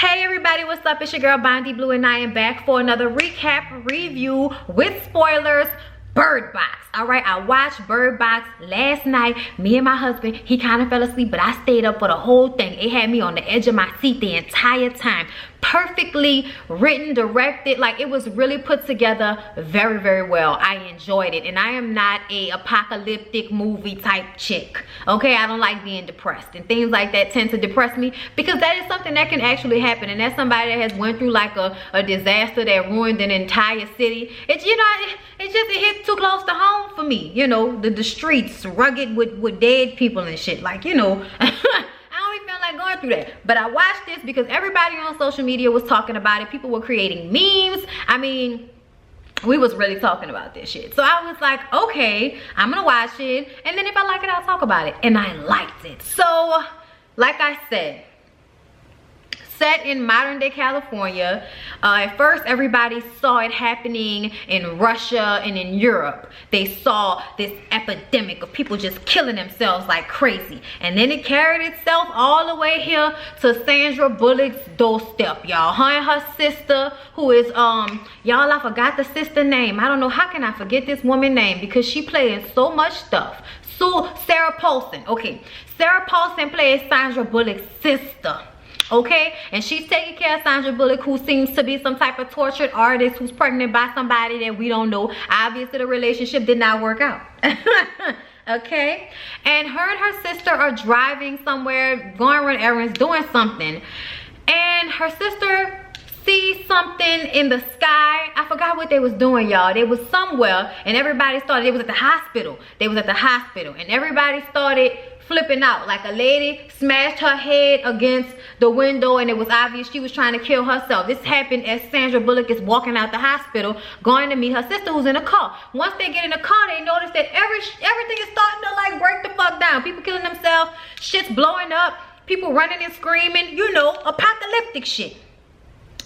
Hey everybody, what's up? It's your girl Bondi Blue and I am back for another recap review with spoilers. Bird Box. All right, I watched Bird Box last night. Me and my husband, he kind of fell asleep, but I stayed up for the whole thing. It had me on the edge of my seat the entire time. Perfectly written, directed, like it was really put together very, very well. I enjoyed it, and I am not a apocalyptic movie type chick. Okay, I don't like being depressed, and things like that tend to depress me because that is something that can actually happen, and that's somebody that has went through like a disaster that ruined an entire city. It's, you know, it hit too close to home for me. You know, the streets rugged with dead people and shit, like, you know. I don't even feel like going through that. But I watched this because everybody on social media was talking about it. People were creating memes. I mean, we was really talking about this shit. So I was like, okay, I'm gonna watch it, and then if I like it, I'll talk about it. And I liked it. So, like I said, set in modern day California. At first everybody saw it happening in Russia and in Europe. They saw this epidemic of people just killing themselves like crazy, and then it carried itself all the way here to Sandra Bullock's doorstep, y'all. Her and her sister, who is y'all, I forgot the sister name. I don't know, how can I forget this woman name, because she played so much stuff. So Sarah Paulson. Okay, Sarah Paulson plays Sandra Bullock's sister. Okay, and she's taking care of Sandra Bullock, who seems to be some type of tortured artist who's pregnant by somebody that we don't know. Obviously the relationship did not work out. Okay, and her sister are driving somewhere, going run errands, doing something, and her sister sees something in the sky. I forgot what they was doing, y'all. They was somewhere, and everybody started, it was at the hospital. They was at the hospital, and everybody started flipping out. Like a lady smashed her head against the window, and it was obvious she was trying to kill herself. This happened as Sandra Bullock is walking out the hospital, going to meet her sister who's in a car. Once they get in the car, they notice that everything is starting to like break the fuck down. People killing themselves, shit's blowing up, people running and screaming, you know, apocalyptic shit.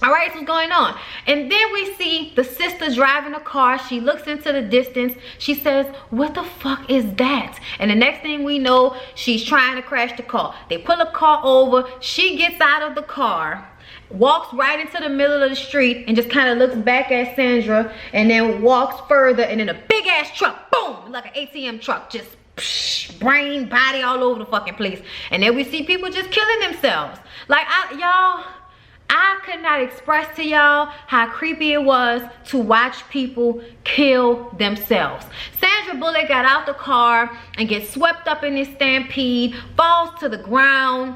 All right, so what's going on? And then we see the sister driving a car. She looks into the distance. She says, what the fuck is that? And the next thing we know, she's trying to crash the car. They pull a car over. She gets out of the car, walks right into the middle of the street, and just kind of looks back at Sandra, and then walks further, and then a big ass truck, boom, like an ATM truck, just psh, brain, body all over the fucking place. And then we see people just killing themselves. Like, y'all, I could not express to y'all how creepy it was to watch people kill themselves. Sandra Bullock got out the car and gets swept up in this stampede, falls to the ground.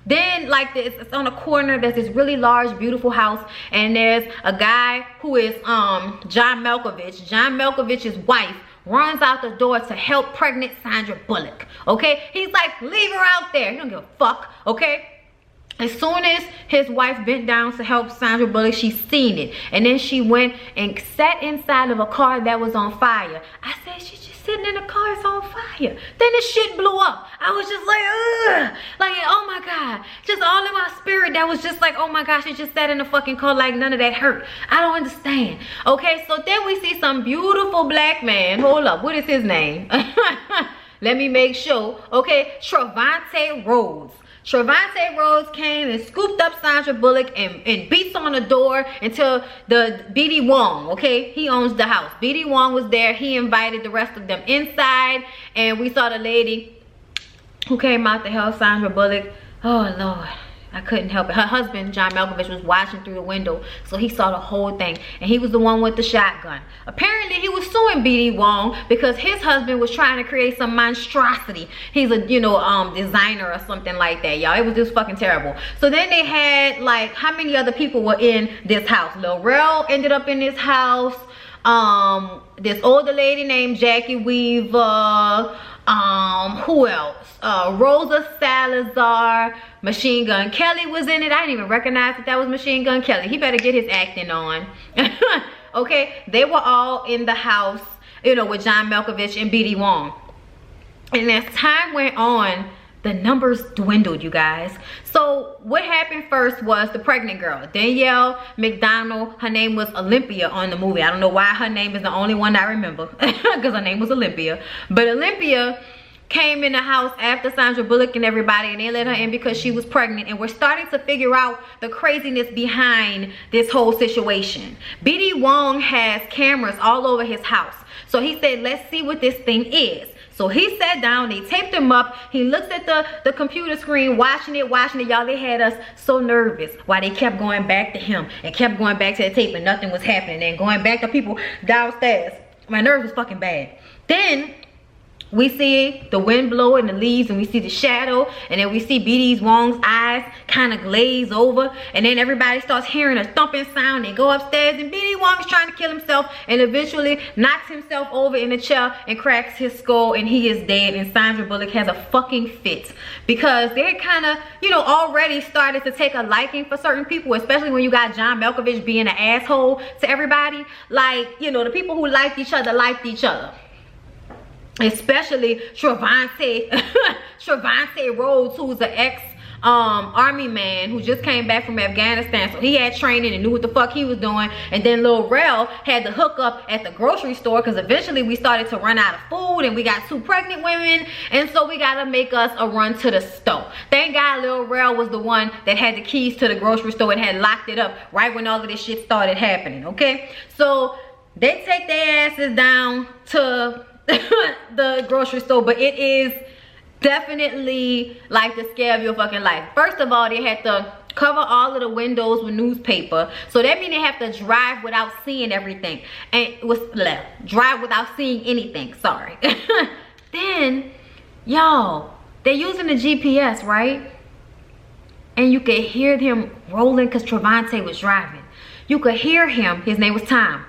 Then, like this, it's on a corner, there's this really large, beautiful house, and there's a guy who is John Malkovich. John Malkovich's wife runs out the door to help pregnant Sandra Bullock. Okay, he's like, leave her out there. He don't give a fuck. Okay. As soon as his wife bent down to help Sandra Bullock, she seen it. And then she went and sat inside of a car that was on fire. I said, she's just sitting in a car, it's on fire. Then the shit blew up. I was just like, ugh. Like, oh my God. Just all in my spirit, that was just like, oh my gosh, she just sat in the fucking car like none of that hurt. I don't understand. Okay, so then we see some beautiful black man. Hold up, what is his name? Let me make sure. Okay, Trevante Rhodes. Trevante Rhodes came and scooped up Sandra Bullock and beats on the door until the BD Wong, okay? He owns the house. BD Wong was there. He invited the rest of them inside, and we saw the lady who came out to help Sandra Bullock. Oh, Lord. I couldn't help it. Her husband, John Malkovich, was watching through the window, so he saw the whole thing, and he was the one with the shotgun. Apparently, he was suing BD Wong because his husband was trying to create some monstrosity. He's a, you know, designer or something like that, y'all. It was just fucking terrible. So then they had, like, how many other people were in this house? Lorel ended up in this house. This older lady named Jackie Weaver. Who else? Rosa Salazar. Machine Gun Kelly was in it. I didn't even recognize that was Machine Gun Kelly. He better get his acting on. Okay, they were all in the house, you know, with John Malkovich and BD Wong. And as time went on, the numbers dwindled, you guys. So what happened first was the pregnant girl, Danielle McDonald. Her name was Olympia on the movie. I don't know why her name is the only one I remember, because her name was Olympia. But Olympia came in the house after Sandra Bullock and everybody, and they let her in because she was pregnant. And we're starting to figure out the craziness behind this whole situation. BD Wong has cameras all over his house. So he said, let's see what this thing is. So he sat down, they taped him up. He looks at the computer screen, watching it. Y'all, they had us so nervous while they kept going back to him and kept going back to the tape and nothing was happening. And going back to people downstairs. My nerves was fucking bad. Then we see the wind blow in the leaves, and we see the shadow, and then we see BD Wong's eyes kind of glaze over, and then everybody starts hearing a thumping sound. They go upstairs, and BD Wong is trying to kill himself, and eventually knocks himself over in the chair and cracks his skull, and he is dead. And Sandra Bullock has a fucking fit because they kind of, you know, already started to take a liking for certain people, especially when you got John Malkovich being an asshole to everybody. Like, you know, the people who liked each other. Especially Trevante Rhodes, who's an ex-army man who just came back from Afghanistan. So he had training and knew what the fuck he was doing. And then Lil Rel had to hook up at the grocery store because eventually we started to run out of food and we got 2 pregnant women. And so we got to make us a run to the store. Thank God Lil Rel was the one that had the keys to the grocery store and had locked it up right when all of this shit started happening, okay? So they take their asses down to the grocery store, but it is definitely like the scare of your fucking life. First of all, they had to cover all of the windows with newspaper, so that means they have to drive without seeing everything, and it was drive without seeing anything, sorry. Then y'all, they're using the GPS, right? And you could hear him rolling because Trevante was driving. You could hear him, his name was Tom,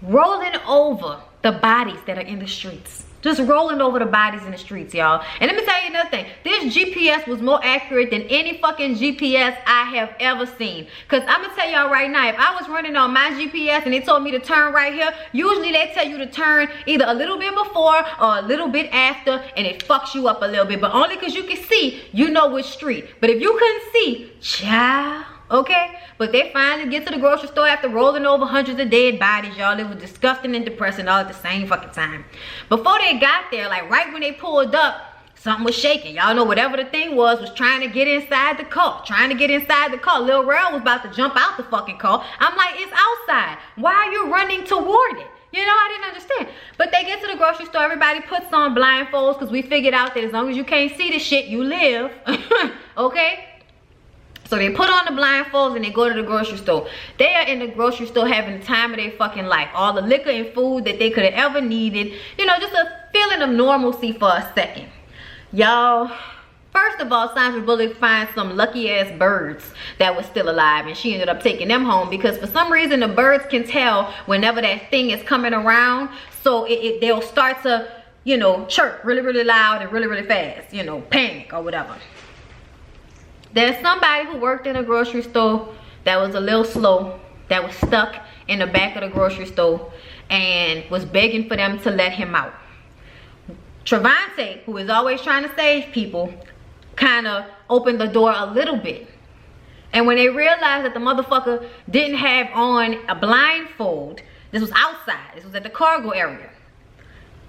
rolling over the bodies that are in the streets. Just rolling over the bodies in the streets, y'all. And let me tell you another thing. This GPS was more accurate than any fucking GPS I have ever seen. Because I'm going to tell y'all right now, if I was running on my GPS and they told me to turn right here, usually they tell you to turn either a little bit before or a little bit after, and it fucks you up a little bit. But only because you can see, you know which street. But if you couldn't see, child, okay? But they finally get to the grocery store after rolling over hundreds of dead bodies, y'all. It was disgusting and depressing all at the same fucking time. Before they got there, like right when they pulled up, something was shaking. Y'all know whatever the thing was trying to get inside the car. Lil Rel was about to jump out the fucking car. I'm like, it's outside. Why are you running toward it? You know, I didn't understand. But they get to the grocery store. Everybody puts on blindfolds because we figured out that as long as you can't see the shit, you live. Okay? So they put on the blindfolds and they go to the grocery store. They are in the grocery store having the time of their fucking life. All the liquor and food that they could have ever needed. You know, just a feeling of normalcy for a second. Y'all, first of all, Sandra Bullock finds some lucky ass birds that were still alive. And she ended up taking them home because for some reason the birds can tell whenever that thing is coming around. So they'll start to, you know, chirp really, really loud and really, really fast. You know, panic or whatever. There's somebody who worked in a grocery store that was a little slow, that was stuck in the back of the grocery store and was begging for them to let him out. Trevante, who is always trying to save people, kind of opened the door a little bit. And when they realized that the motherfucker didn't have on a blindfold, this was outside, this was at the cargo area,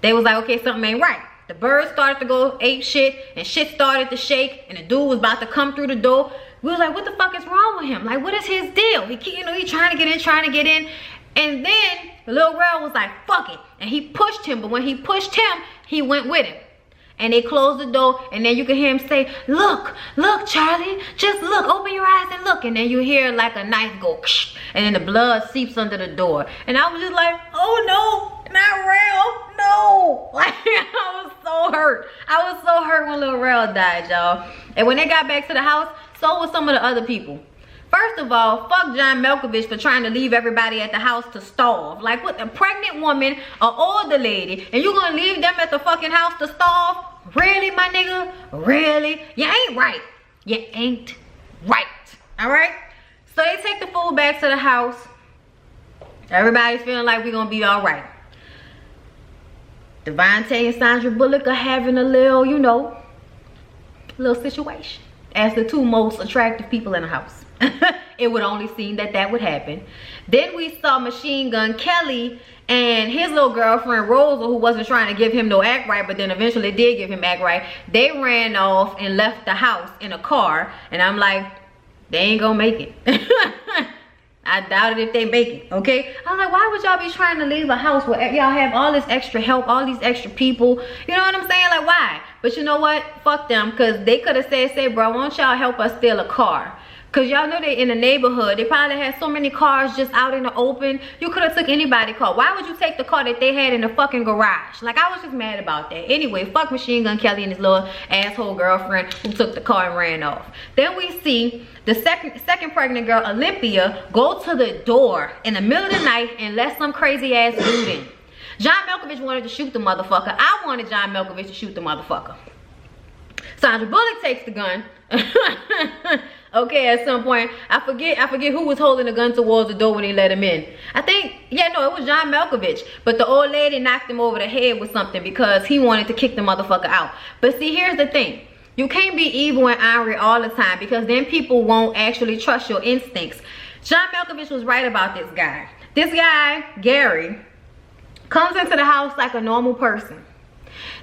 they was like, okay, something ain't right. The birds started to go ape shit and shit started to shake and the dude was about to come through the door. We was like, what the fuck is wrong with him? Like, what is his deal? You know, he trying to get in. And then Lil Rel was like, fuck it. And he pushed him, but when he pushed him, he went with him. And they closed the door, and then you can hear him say, look, Charlie, just look, open your eyes and look. And then you hear like a knife go, and then the blood seeps under the door. And I was just like, oh no, not Rel, no. Like, I was so hurt. I was so hurt when Lil Rel died, y'all. And when they got back to the house, so was some of the other people. First of all, fuck John Malkovich for trying to leave everybody at the house to starve. Like, what, a pregnant woman, an older lady, and you gonna leave them at the fucking house to starve? Really, my nigga? Really? You ain't right. You ain't right. Alright? So they take the food back to the house. Everybody's feeling like we're gonna be alright. Devontae and Sandra Bullock are having a little, you know, little situation as the two most attractive people in the house. it would only seem that that would happen. Then we saw Machine Gun Kelly and his little girlfriend Rosa, who wasn't trying to give him no act right, but then eventually did give him act right. They ran off and left the house in a car, and I'm like, they ain't gonna make it. I doubt it if they make it, okay? I'm like, why would y'all be trying to leave a house where y'all have all this extra help, all these extra people? You know what I'm saying? Like, why? But you know what? Fuck them, because they could have said, say, bro, why don't y'all help us steal a car? Because y'all know they in the neighborhood. They probably had so many cars just out in the open. You could have took anybody's car. Why would you take the car that they had in the fucking garage? Like, I was just mad about that. Anyway, fuck Machine Gun Kelly and his little asshole girlfriend who took the car and ran off. Then we see the second pregnant girl, Olympia, go to the door in the middle of the night and let some crazy ass dude in. John Malkovich wanted to shoot the motherfucker. I wanted John Malkovich to shoot the motherfucker. Sandra Bullock takes the gun. Okay, at some point, I forget who was holding the gun towards the door when he let him in. I think, yeah, no, it was John Malkovich. But the old lady knocked him over the head with something because he wanted to kick the motherfucker out. But see, here's the thing. You can't be evil and angry all the time, because then people won't actually trust your instincts. John Malkovich was right about this guy. This guy, Gary, comes into the house like a normal person.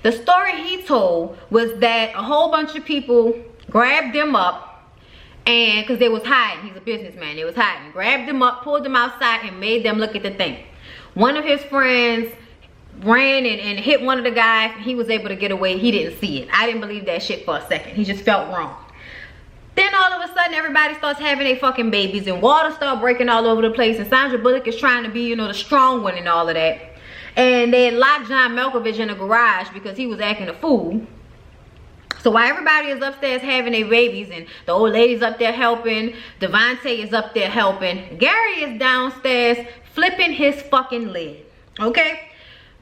The story he told was that a whole bunch of people grabbed him up, and because they was hiding, he's a businessman, they was hiding, grabbed them up, pulled them outside, and made them look at the thing. One of his friends ran and hit one of the guys, and he was able to get away. He didn't see it. I didn't believe that shit for a second. He just felt wrong. Then all of a sudden, everybody starts having their fucking babies, and water starts breaking all over the place, and Sandra Bullock is trying to be, you know, the strong one and all of that. And they locked John Malkovich in the garage because he was acting a fool. So while everybody is upstairs having their babies and the old lady's up there helping, Devontae is up there helping, Gary is downstairs flipping his fucking lid, okay?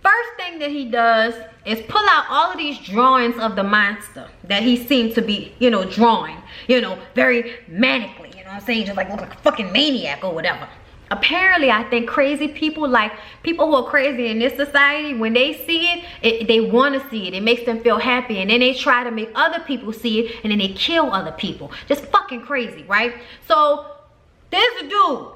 First thing that he does is pull out all of these drawings of the monster that he seemed to be, you know, drawing, you know, very manically, you know what I'm saying? Just like look like a fucking maniac or whatever. Apparently, I think crazy people, like people who are crazy in this society, when they see it, they want to see it. It makes them feel happy, and then they try to make other people see it, and then they kill other people. Just fucking crazy, right? So there's a dude,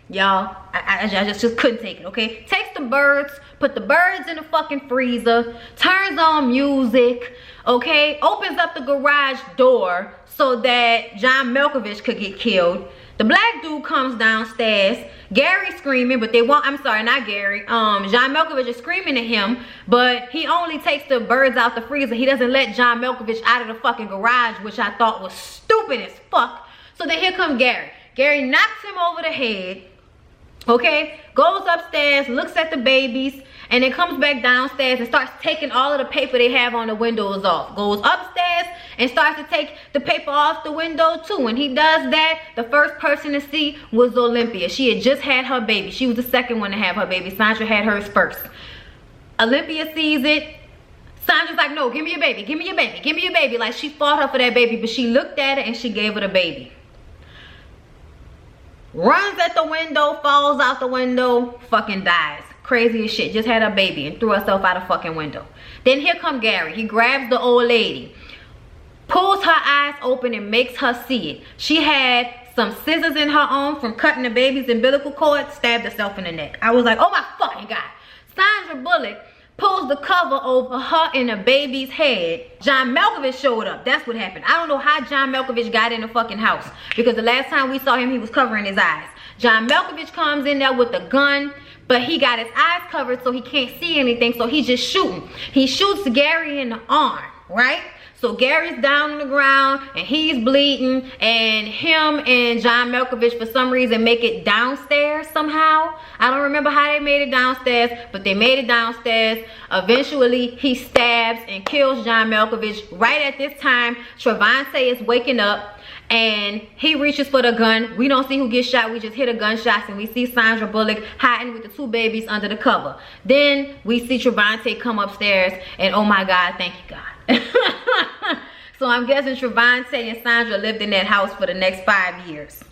y'all. I just couldn't take it, okay? Takes the birds, put the birds in the fucking freezer, turns on music, okay? Opens up the garage door so that John Malkovich could get killed. The black dude comes downstairs, Gary's screaming, but they won't, I'm sorry, not Gary. John Malkovich is screaming at him, but he only takes the birds out the freezer. He doesn't let John Malkovich out of the fucking garage, which I thought was stupid as fuck. So then here comes Gary. Gary knocks him over the head, okay? Goes upstairs, looks at the babies, and then comes back downstairs and starts taking all of the paper they have on the windows off. Goes upstairs and starts to take the paper off the window too. When he does that, the first person to see was Olympia. She had just had her baby. She was the second one to have her baby. Sandra had hers first. Olympia sees it. Sandra's like, no, give me your baby, give me your baby, give me your baby. Like, she fought her for that baby, but she looked at it and she gave her the baby. Runs at the window, falls out the window, fucking dies. Crazy as shit. Just had a baby and threw herself out a fucking window. Then here come Gary. He grabs the old lady, pulls her eyes open and makes her see it. She had some scissors in her arm from cutting the baby's umbilical cord, stabbed herself in the neck. I was like, oh my fucking God. Sandra Bullock pulls the cover over her and the baby's head. John Malkovich showed up. That's what happened. I don't know how John Malkovich got in the fucking house, because the last time we saw him, he was covering his eyes. John Malkovich comes in there with a gun, but he got his eyes covered so he can't see anything, so he's just shooting. He shoots Gary in the arm, right? So Gary's down on the ground and he's bleeding, and him and John Malkovich for some reason make it downstairs somehow. I don't remember how they made it downstairs, but they made it downstairs. Eventually he stabs and kills John Malkovich. Right at this time, Trevante is waking up and he reaches for the gun. We don't see who gets shot. We just hear the gunshots and we see Sandra Bullock hiding with the two babies under the cover. Then we see Trevante come upstairs and oh my God, thank you God. So I'm guessing Trevante and Sandra lived in that house for the next 5 years,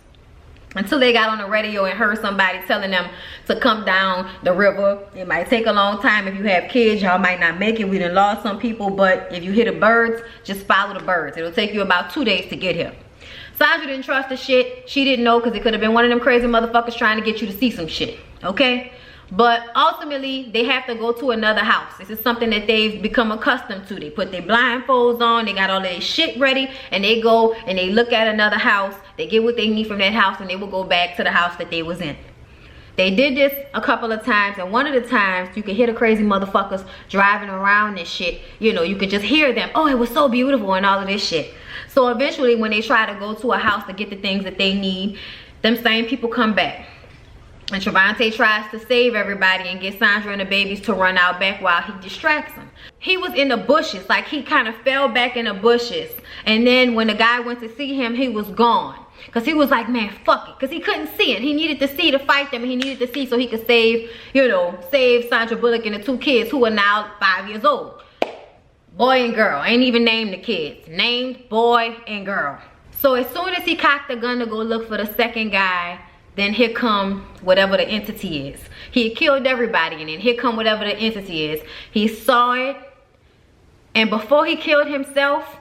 until they got on the radio and heard somebody telling them to come down the river. It might take a long time. If you have kids, y'all might not make it. We done lost some people, but if you hear the birds, just follow the birds. It'll take you about 2 days to get here. Sandra didn't trust the shit. She didn't know because it could have been one of them crazy motherfuckers trying to get you to see some shit, okay? But ultimately, they have to go to another house. This is something that they've become accustomed to. They put their blindfolds on, they got all their shit ready, and they go and they look at another house. They get what they need from that house, and they will go back to the house that they was in. They did this a couple of times, and one of the times you could hear the crazy motherfuckers driving around and shit. You know, you could just hear them. Oh, it was so beautiful and all of this shit. So eventually, when they try to go to a house to get the things that they need, them same people come back. And Trevante tries to save everybody and get Sandra and the babies to run out back while he distracts them. He was in the bushes, like he kind of fell back in the bushes. And then when the guy went to see him, he was gone. Because he was like, man, fuck it. Because he couldn't see it. He needed to see to fight them. And he needed to see so he could save, you know, save Sandra Bullock and the 2 kids who are now 5 years old. Boy and girl. Ain't even named the kids. Named boy and girl. So as soon as he cocked the gun to go look for the second guy, then here come whatever the entity is. He had killed everybody, and then here come whatever the entity is. He saw it, and before he killed himself,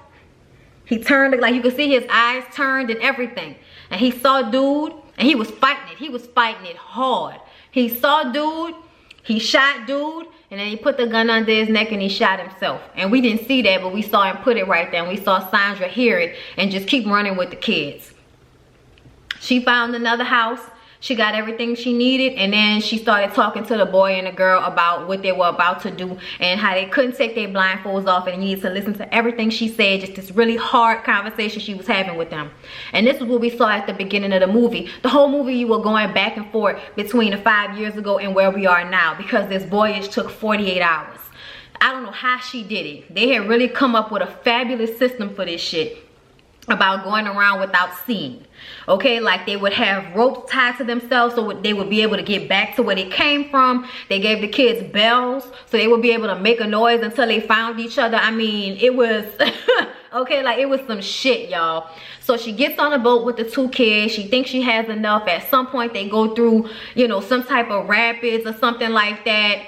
he turned, like you could see his eyes turned and everything. And he saw dude, and he was fighting it. He was fighting it hard. He saw dude, he shot dude, and then he put the gun under his neck and he shot himself. And we didn't see that, but we saw him put it right there. And we saw Sandra hear it and just keep running with the kids. She found another house. She got everything she needed, and then she started talking to the boy and the girl about what they were about to do and how they couldn't take their blindfolds off and needed to listen to everything she said. Just this really hard conversation she was having with them. And this is what we saw at the beginning of the movie. The whole movie, you were going back and forth between the 5 years ago and where we are now, because this voyage took 48 hours. I don't know how she did it. They had really come up with a fabulous system for this shit about going around without seeing. Okay, like they would have ropes tied to themselves so they would be able to get back to where they came from. They gave the kids bells so they would be able to make a noise until they found each other. I mean, it was okay, like it was some shit, y'all. So she gets on a boat with the 2 kids. She thinks she has enough. At some point they go through, you know, some type of rapids or something like that.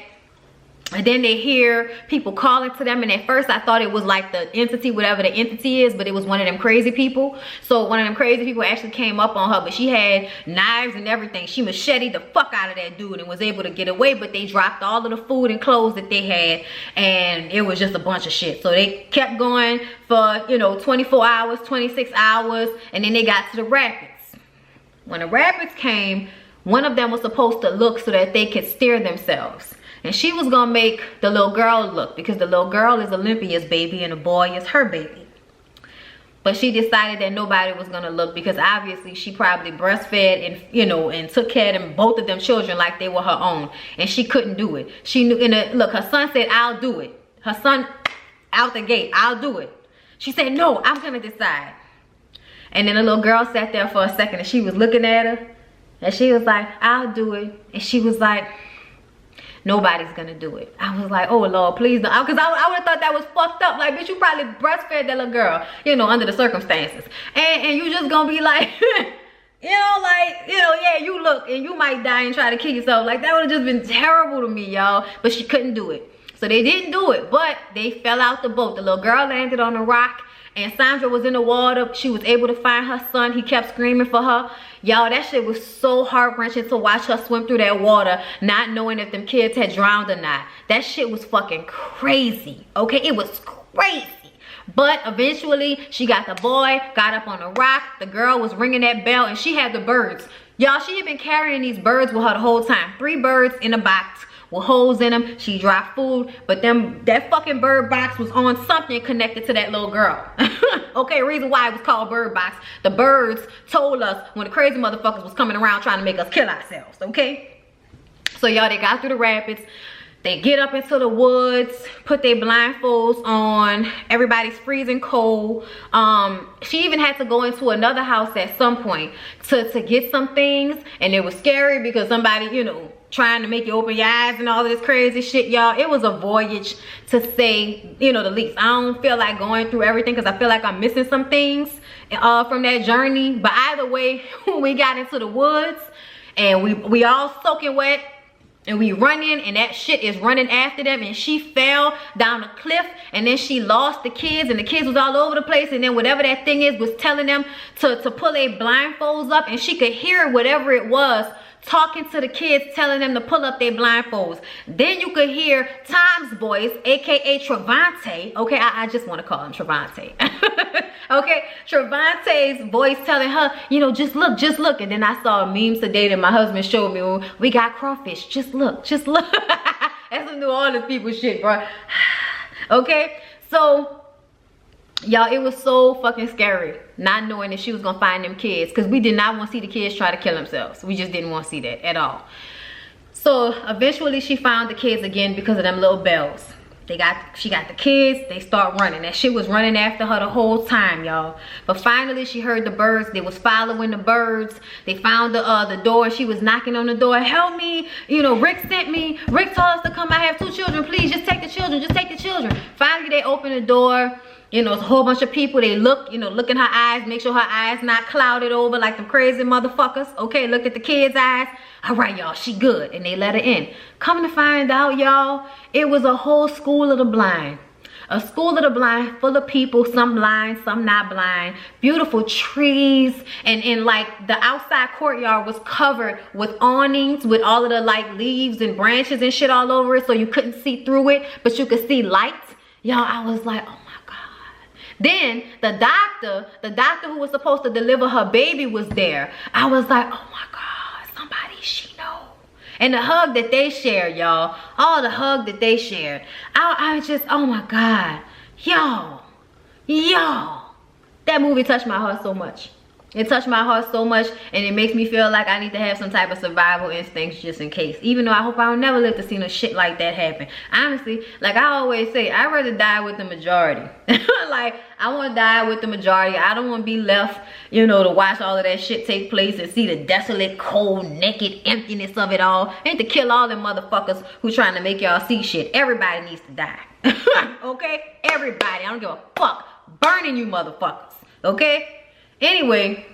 And then they hear people calling to them, and at first I thought it was like the entity, whatever the entity is, but it was one of them crazy people. So one of them crazy people actually came up on her, but she had knives and everything. She macheted the fuck out of that dude and was able to get away, but they dropped all of the food and clothes that they had, and it was just a bunch of shit. So they kept going for, you know, 24 hours, 26 hours, and then they got to the rapids. When the rapids came, one of them was supposed to look so that they could steer themselves. And she was gonna make the little girl look, because the little girl is Olympia's baby and the boy is her baby. But she decided that nobody was gonna look, because obviously she probably breastfed and, you know, and took care of them, both of them children, like they were her own. And she couldn't do it. She knew, look, her son said, I'll do it. Her son out the gate, I'll do it. She said, no, I'm gonna decide. And then the little girl sat there for a second and she was looking at her. And she was like, I'll do it. And she was like, nobody's gonna do it. I was like, oh Lord, please don't. Because I would have thought that was fucked up. Like, bitch, you probably breastfed that little girl, you know, under the circumstances. And you just gonna be like, you know, like, you know, yeah, you look and you might die and try to kill yourself. Like, that would have just been terrible to me, y'all. But she couldn't do it. So they didn't do it, but they fell out the boat. The little girl landed on a rock, and Sandra was in the water. She was able to find her son. He kept screaming for her. Y'all, that shit was so heart-wrenching to watch her swim through that water, not knowing if them kids had drowned or not. That shit was fucking crazy, okay? It was crazy. But eventually, she got the boy, got up on a rock. The girl was ringing that bell, and she had the birds. Y'all, she had been carrying these birds with her the whole time. 3 birds in a box with holes in them. She dropped food, but that fucking bird box was on something connected to that little girl. Okay, reason why it was called bird box. The birds told us when the crazy motherfuckers was coming around trying to make us kill ourselves, okay? So y'all, they got through the rapids. They get up into the woods, put their blindfolds on. Everybody's freezing cold. She even had to go into another house at some point to get some things, and it was scary because somebody, you know, trying to make you open your eyes and all of this crazy shit, y'all. It was a voyage, to say, you know, the least. I don't feel like going through everything because I feel like I'm missing some things from that journey. But either way, when we got into the woods and we all soaking wet, And we running, and that shit is running after them, and she fell down a cliff, and then she lost the kids, and the kids was all over the place, and then whatever that thing is was telling them to pull their blindfolds up, and she could hear whatever it was talking to the kids, telling them to pull up their blindfolds. Then you could hear Tom's voice, aka Trevante. Okay, I just want to call him Trevante. Okay, Trevante's voice telling her, you know, just look, just look. And then I saw a meme today that my husband showed me. We got crawfish. Just look, just look. That's some New Orleans people shit, bro. Okay, so y'all, it was so fucking scary not knowing that she was gonna find them kids, because we did not want to see the kids try to kill themselves. We just didn't want to see that at all. So eventually she found the kids again because of them little bells. She got the kids, they start running. That shit was running after her the whole time, y'all. But finally she heard the birds. They was following the birds. They found the door. She was knocking on the door. Help me, you know, Rick sent me. Rick told us to come. I have 2 children. Please just take the children. Just take the children. Finally they open the door. You know, it's a whole bunch of people. They look, you know, look in her eyes, make sure her eyes not clouded over like them crazy motherfuckers. Okay, look at the kids' eyes. All right, y'all, she good. And they let her in. Come to find out, y'all, it was a whole school of the blind. A school of the blind full of people, some blind, some not blind. Beautiful trees. And like the outside courtyard was covered with awnings with all of the like leaves and branches and shit all over it. So you couldn't see through it, but you could see lights. Y'all, I was like, oh my. Then the doctor who was supposed to deliver her baby was there. I was like, oh my God, somebody she know. And the hug that they shared, y'all. Oh, the hug that they shared. I just, oh my God. Yo. That movie touched my heart so much. It touched my heart so much, and it makes me feel like I need to have some type of survival instincts just in case. Even though I hope I don't never live to see no shit like that happen. Honestly, like I always say, I'd rather die with the majority. Like, I want to die with the majority. I don't want to be left, you know, to watch all of that shit take place and see the desolate, cold, naked emptiness of it all. And to kill all them motherfuckers who trying to make y'all see shit. Everybody needs to die. Okay? Everybody. I don't give a fuck. Burning you motherfuckers. Okay? Anyway,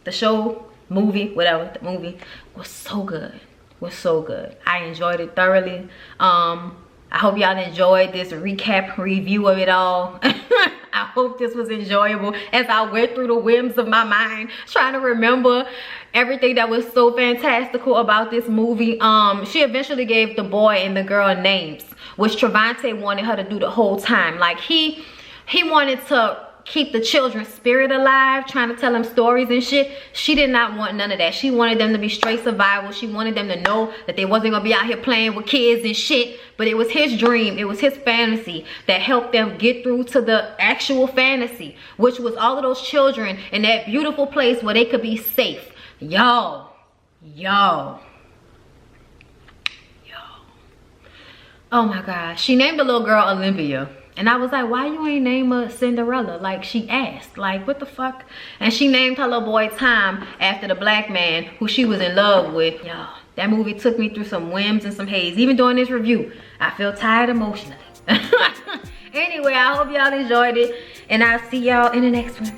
the show, movie, whatever, the movie was so good. Was so good. I enjoyed it thoroughly. I hope y'all enjoyed this recap review of it all. I hope this was enjoyable as I went through the whims of my mind, trying to remember everything that was so fantastical about this movie. She eventually gave the boy and the girl names, which Trevante wanted her to do the whole time. Like he wanted to keep the children's spirit alive, trying to tell them stories and shit. She did not want none of that. She wanted them to be straight survival. She wanted them to know that they wasn't gonna be out here playing with kids and shit. But it was his dream, it was his fantasy that helped them get through to the actual fantasy, which was all of those children in that beautiful place where they could be safe. Yo. Oh my God. She named the little girl Olympia. And I was like, why you ain't name her Cinderella? Like, she asked, like, what the fuck? And she named her little boy Tom after the black man who she was in love with. Y'all, that movie took me through some whims and some haze. Even during this review, I feel tired emotionally. Anyway, I hope y'all enjoyed it. And I'll see y'all in the next one.